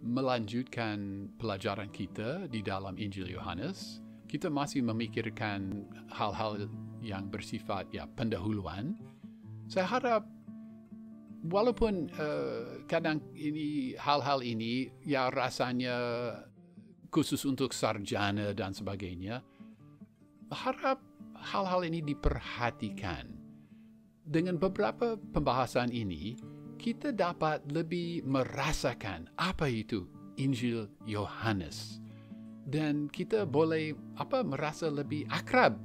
melanjutkan pelajaran kita di dalam Injil Yohanes. Kita masih memikirkan hal-hal yang bersifat pendahuluan. Saya harap walaupun kadang ini hal-hal ini rasanya khusus untuk sarjana dan sebagainya, harap hal-hal ini diperhatikan. Dengan beberapa pembahasan ini, kita dapat lebih merasakan apa itu Injil Yohanes. Dan kita boleh merasa lebih akrab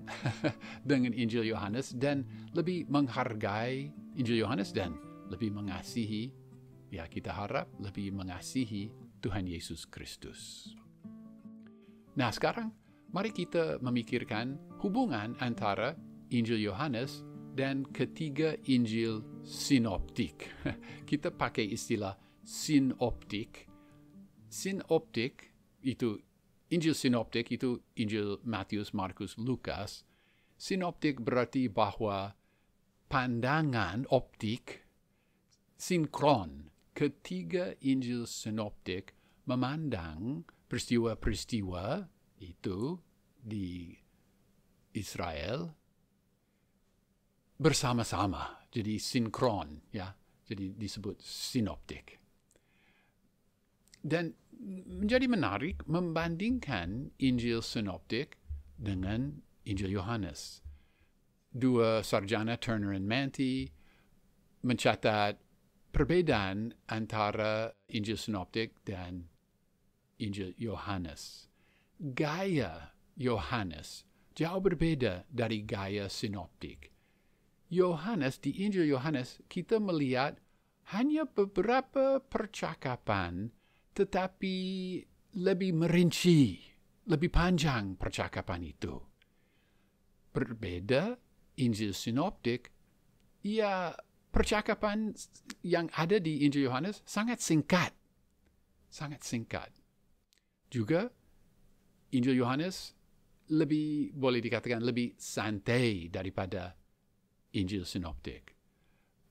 dengan Injil Yohanes dan lebih menghargai Injil Yohanes dan lebih mengasihi, kita harap lebih mengasihi Tuhan Yesus Kristus. Nah, sekarang mari kita memikirkan hubungan antara Injil Yohanes dan ketiga Injil sinoptik. Kita pakai istilah sinoptik. Sinoptik itu Injil sinoptik itu Injil Matius, Markus, Lukas. Sinoptik berarti bahwa pandangan optik sinkron. Ketiga Injil sinoptik memandang peristiwa-peristiwa itu di Israel bersama-sama, jadi sinkron, jadi disebut sinoptik. Dan menjadi menarik membandingkan Injil sinoptik dengan Injil Yohanes. Dua sarjana Turner and Manty mencatat perbedaan antara Injil sinoptik dan Injil Yohanes. Gaya Yohanes jauh berbeda dari gaya sinoptik. Yohanes, di Injil Yohanes, kita melihat hanya beberapa percakapan, tetapi lebih merinci, lebih panjang percakapan itu. Berbeda, Injil sinoptik, percakapan yang ada di Injil Yohanes sangat singkat. Sangat singkat. Juga, Injil Yohanes boleh dikatakan lebih santai daripada Injil sinoptik.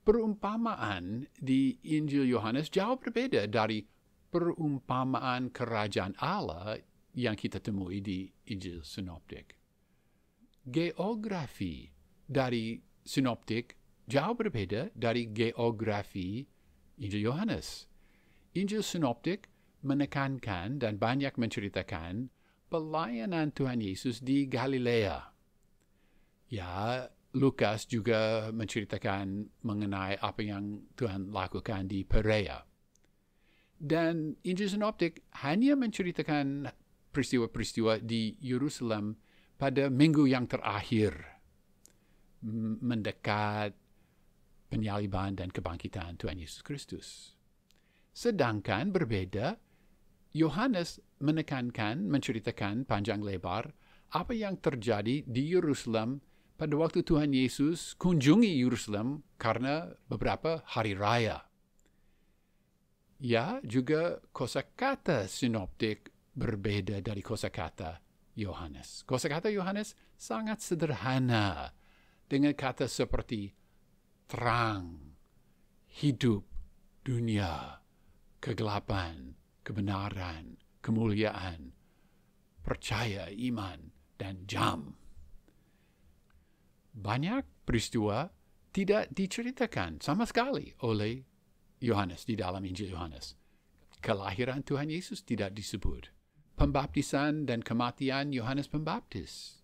Perumpamaan di Injil Yohanes jauh berbeda dari perumpamaan kerajaan Allah yang kita temui di Injil sinoptik. Geografi dari sinoptik jauh berbeda dari geografi Injil Yohanes. Injil sinoptik menekankan dan banyak menceritakan pelayanan Tuhan Yesus di Galilea. Lukas juga menceritakan mengenai apa yang Tuhan lakukan di Perea. Dan Injil sinoptik hanya menceritakan peristiwa-peristiwa di Yerusalem pada minggu yang terakhir, mendekat penyaliban dan kebangkitan Tuhan Yesus Kristus. Sedangkan berbeda, Yohanes menceritakan panjang lebar apa yang terjadi di Yerusalem pada waktu Tuhan Yesus kunjungi Yerusalem karena beberapa hari raya. Juga kosakata sinoptik berbeda dari kosakata Yohanes. Kosakata Yohanes sangat sederhana dengan kata seperti terang, hidup, dunia, kegelapan, kebenaran, kemuliaan, percaya, iman, dan jam. Banyak peristiwa tidak diceritakan sama sekali oleh Yohanes di dalam Injil Yohanes. Kelahiran Tuhan Yesus tidak disebut. Pembaptisan dan kematian Yohanes Pembaptis.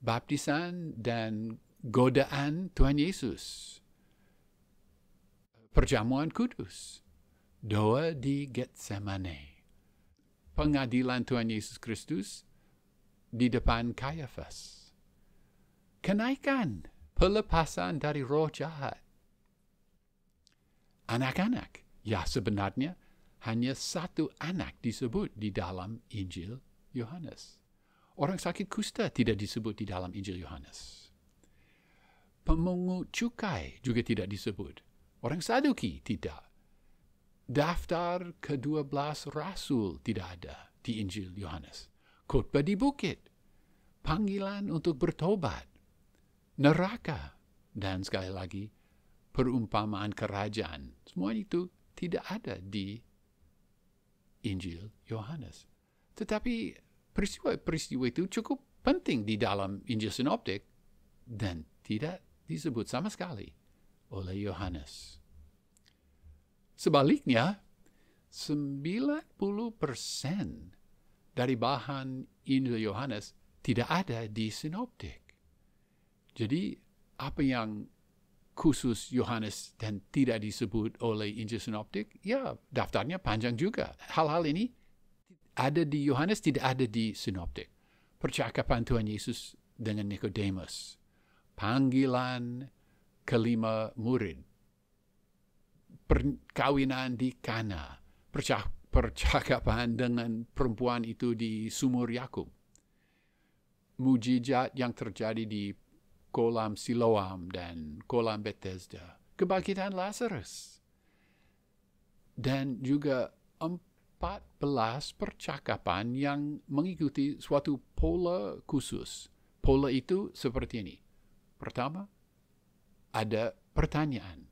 Baptisan dan godaan Tuhan Yesus. Perjamuan kudus. Doa di Getsemane. Pengadilan Tuhan Yesus Kristus di depan Kayafas. Kenaikan, pelepasan dari roh jahat. Anak-anak, sebenarnya hanya satu anak disebut di dalam Injil Yohanes. Orang sakit kusta tidak disebut di dalam Injil Yohanes. Pemungut cukai juga tidak disebut. Orang Saduki tidak. Daftar ke-12 Rasul tidak ada di Injil Yohanes. Khotbah di bukit. Panggilan untuk bertobat. Neraka, dan sekali lagi, perumpamaan kerajaan. Semua itu tidak ada di Injil Yohanes. Tetapi peristiwa itu cukup penting di dalam Injil Sinoptik dan tidak disebut sama sekali oleh Yohanes. Sebaliknya, 90% dari bahan Injil Yohanes tidak ada di Sinoptik. Jadi, apa yang khusus Yohanes dan tidak disebut oleh Injil Sinoptik, ya daftarnya panjang juga. Hal-hal ini ada di Yohanes, tidak ada di Sinoptik. Percakapan Tuhan Yesus dengan Nikodemus, panggilan kelima murid, perkawinan di Kana, percakapan dengan perempuan itu di sumur Yakub, mujizat yang terjadi di kolam Siloam dan kolam Bethesda, kebangkitan Lazarus, dan juga 14 percakapan yang mengikuti suatu pola khusus. Pola itu seperti ini. Pertama, ada pertanyaan.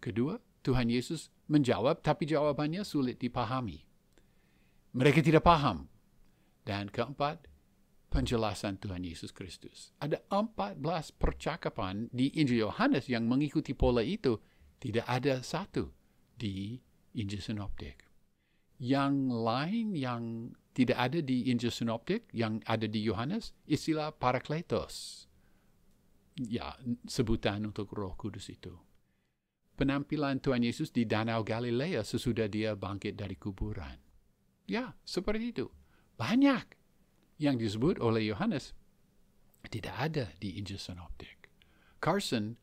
Kedua, Tuhan Yesus menjawab, tapi jawabannya sulit dipahami. Mereka tidak paham. Dan keempat, penjelasan Tuhan Yesus Kristus. Ada 14 percakapan di Injil Yohanes yang mengikuti pola itu. Tidak ada satu di Injil Sinoptik. Yang lain yang tidak ada di Injil Sinoptik, yang ada di Yohanes, istilah Parakletos. Ya, sebutan untuk Roh Kudus itu. Penampilan Tuhan Yesus di Danau Galilea sesudah dia bangkit dari kuburan. Ya, seperti itu. Banyak yang disebut oleh Yohanes tidak ada di Injil Sinoptik. Carson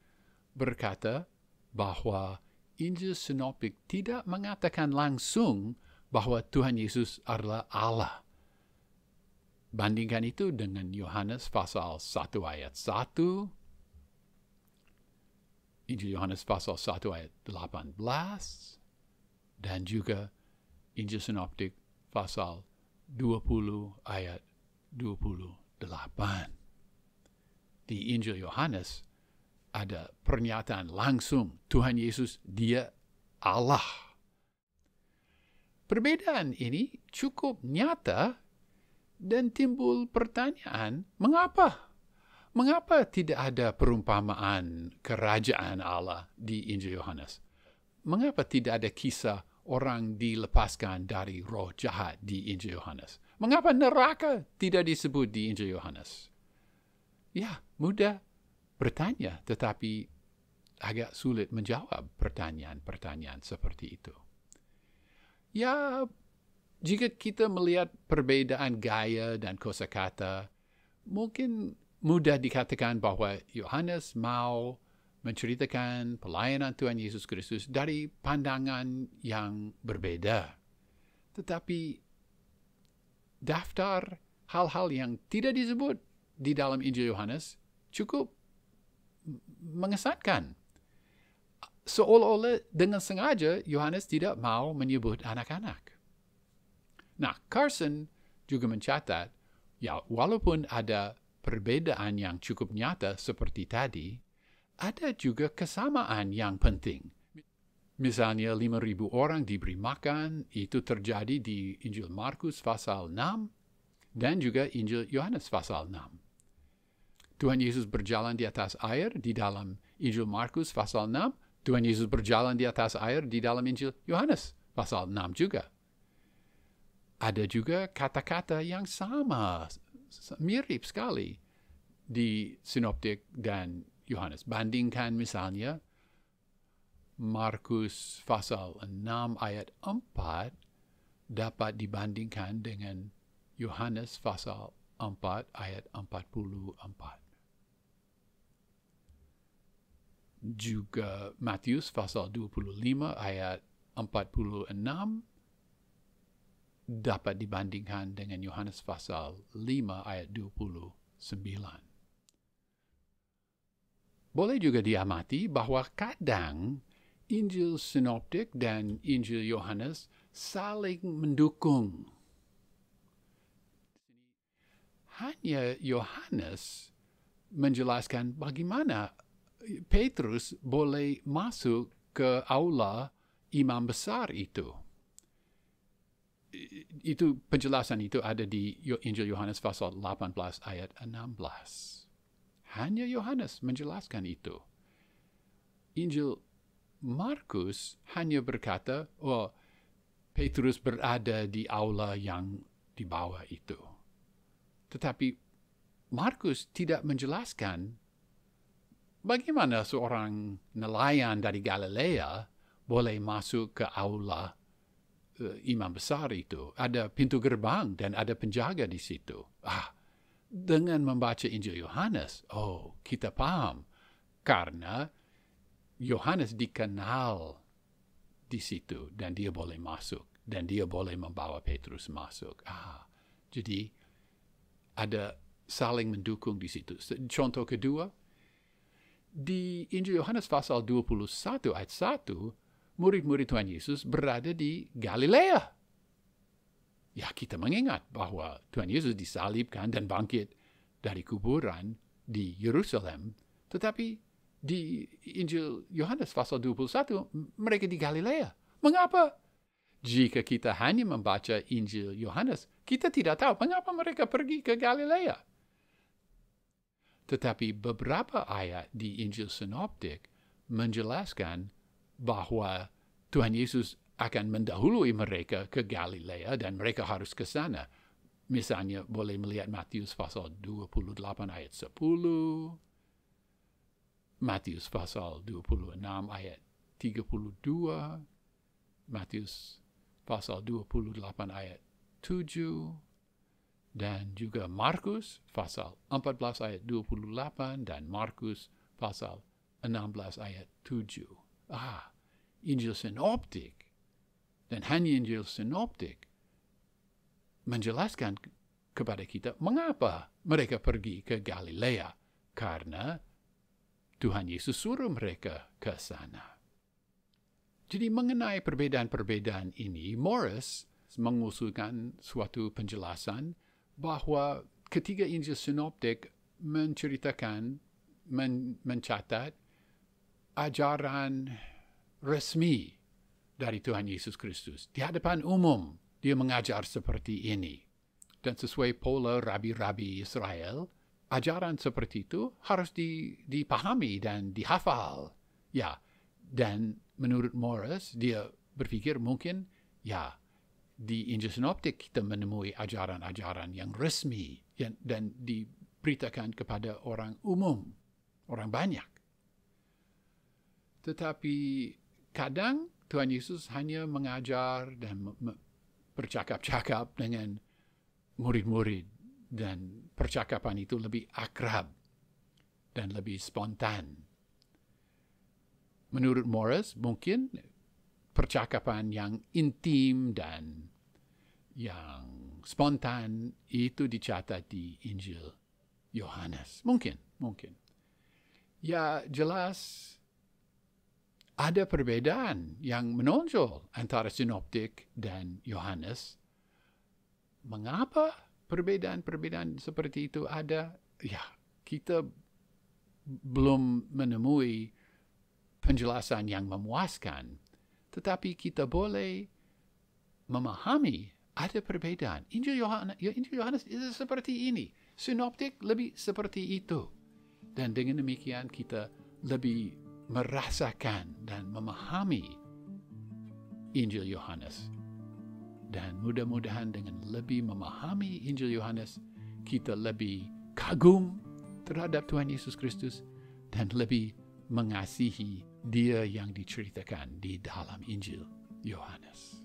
berkata bahwa Injil Sinoptik tidak mengatakan langsung bahwa Tuhan Yesus adalah Allah. Bandingkan itu dengan Yohanes pasal 1 ayat 1, Injil Yohanes pasal 1 ayat 18, dan juga Injil Sinoptik pasal 20 ayat 28. Di Injil Yohanes ada pernyataan langsung Tuhan Yesus, dia Allah. Perbedaan ini cukup nyata dan timbul pertanyaan, mengapa? Mengapa tidak ada perumpamaan kerajaan Allah di Injil Yohanes? Mengapa tidak ada kisah orang dilepaskan dari roh jahat di Injil Yohanes? Mengapa neraka tidak disebut di Injil Yohanes? Ya, mudah bertanya, tetapi agak sulit menjawab pertanyaan-pertanyaan seperti itu. Ya, jika kita melihat perbedaan gaya dan kosakata, mungkin mudah dikatakan bahwa Yohanes mau menceritakan pelayanan Tuhan Yesus Kristus dari pandangan yang berbeda. Tetapi daftar hal-hal yang tidak disebut di dalam Injil Yohanes cukup mengesankan. Seolah-olah dengan sengaja Yohanes tidak mau menyebut anak-anak. Nah, Carson juga mencatat, ya walaupun ada perbedaan yang cukup nyata seperti tadi, ada juga kesamaan yang penting. Misalnya 5.000 orang diberi makan, itu terjadi di Injil Markus pasal 6 dan juga Injil Yohanes pasal 6. Tuhan Yesus berjalan di atas air di dalam Injil Markus pasal 6, Tuhan Yesus berjalan di atas air di dalam Injil Yohanes pasal 6 juga. Ada juga kata-kata yang sama, mirip sekali di Sinoptik dan Yohanes. Bandingkan misalnya Markus pasal 6 ayat 4 dapat dibandingkan dengan Yohanes pasal 4 ayat 44. Juga Matius pasal 25 ayat 46 dapat dibandingkan dengan Yohanes pasal 5 ayat 29. Boleh juga diamati bahwa kadang Injil Sinoptik dan Injil Yohanes saling mendukung. Hanya Yohanes menjelaskan bagaimana Petrus boleh masuk ke aula imam besar itu. itu penjelasan itu ada di Injil Yohanes pasal 18 ayat 16. Hanya Yohanes menjelaskan itu. Injil Markus hanya berkata, Petrus berada di aula yang di bawah itu. Tetapi Markus tidak menjelaskan bagaimana seorang nelayan dari Galilea boleh masuk ke aula imam besar itu. Ada pintu gerbang dan ada penjaga di situ. Dengan membaca Injil Yohanes, kita paham. Karena Yohanes dikenal di situ dan dia boleh masuk. Dan dia boleh membawa Petrus masuk. Jadi ada saling mendukung di situ. Contoh kedua, di Injil Yohanes pasal 21 ayat 1, murid-murid Tuhan Yesus berada di Galilea. Ya, kita mengingat bahwa Tuhan Yesus disalibkan dan bangkit dari kuburan di Yerusalem. Tetapi di Injil Yohanes pasal 21, mereka di Galilea. Mengapa? Jika kita hanya membaca Injil Yohanes, kita tidak tahu mengapa mereka pergi ke Galilea. Tetapi beberapa ayat di Injil Sinoptik menjelaskan bahwa Tuhan Yesus akan mendahului mereka ke Galilea dan mereka harus ke sana. Misalnya boleh melihat Matius pasal 28 ayat 10, Matius pasal 26 ayat 32, Matius pasal 28 ayat 7, dan juga Markus pasal 14 ayat 28 dan Markus pasal 16 ayat 7. Injil Sinoptik dan hanya Injil Sinoptik menjelaskan kepada kita mengapa mereka pergi ke Galilea. Karena Tuhan Yesus suruh mereka ke sana. Jadi mengenai perbedaan-perbedaan ini, Morris mengusulkan suatu penjelasan bahwa ketiga Injil Sinoptik menceritakan, mencatat ajaran resmi dari Tuhan Yesus Kristus. Di hadapan umum, dia mengajar seperti ini. Dan sesuai pola rabi-rabi Israel, ajaran seperti itu harus dipahami dan dihafal. Ya, dan menurut Morris, dia berpikir mungkin, di Injil Sinoptik kita menemui ajaran-ajaran yang resmi dan diberitakan kepada orang umum, orang banyak. Tetapi kadang Tuhan Yesus hanya mengajar dan bercakap-cakap dengan murid-murid dan percakapan itu lebih akrab dan lebih spontan. Menurut Morris, mungkin percakapan yang intim dan yang spontan itu dicatat di Injil Yohanes. Mungkin. Ya, jelas ada perbedaan yang menonjol antara Sinoptik dan Yohanes. Mengapa perbedaan-perbedaan seperti itu ada? Ya, kita belum menemui penjelasan yang memuaskan. Tetapi kita boleh memahami ada perbedaan. Injil Yohanes itu seperti ini. Sinoptik lebih seperti itu. Dan dengan demikian kita lebih merasakan dan memahami Injil Yohanes. Dan mudah-mudahan dengan lebih memahami Injil Yohanes, kita lebih kagum terhadap Tuhan Yesus Kristus dan lebih mengasihi Dia yang diceritakan di dalam Injil Yohanes.